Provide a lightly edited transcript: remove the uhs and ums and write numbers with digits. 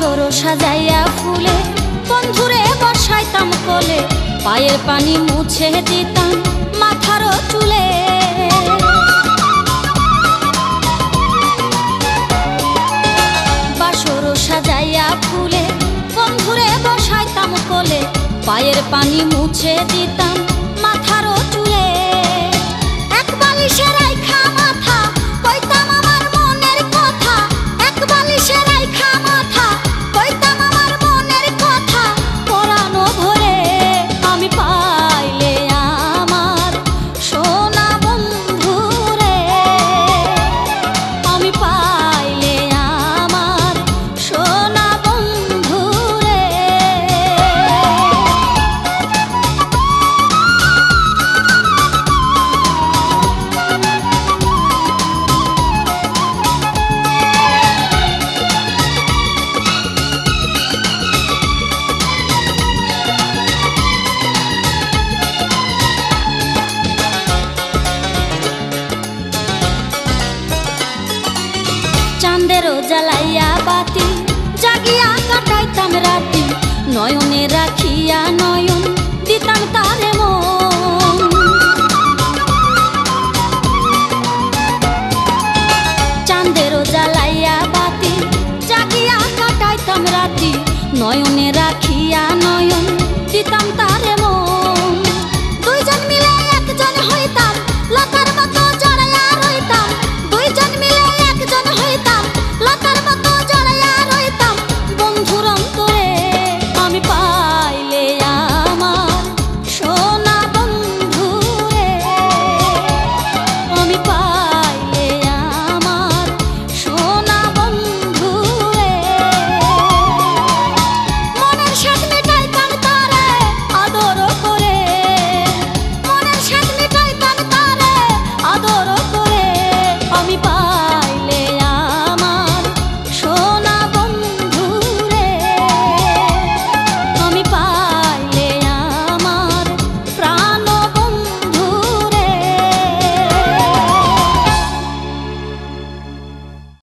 বাসর সাজাইয়া ফুলে বন্ধুরে বসাইতাম কোলে, পায়ের পানি মুছে দিতাম মাথার চুলে। বাসর সাজাইয়া ফুলে বন্ধুরে বসাইতাম কোলে, পায়ের পানি মুছে দিতাম মাথার চুলে। এক বালিশে রাইখা মাথা কইতাম আমার মনের কথা, এক বালিশে রাইখা মাথা কইতাম আমার মনের কথা। পরানো ভরে আমি পাইলে আমার সোনা বন্ধুরে, আমি পাইলে আমার সোনা বন্ধুরে। চাঁদেরও জ্বালাইয়া বাতি জাগিয়া কাটাইতাম রাতি, নয়নে রাখিয়া নয়ন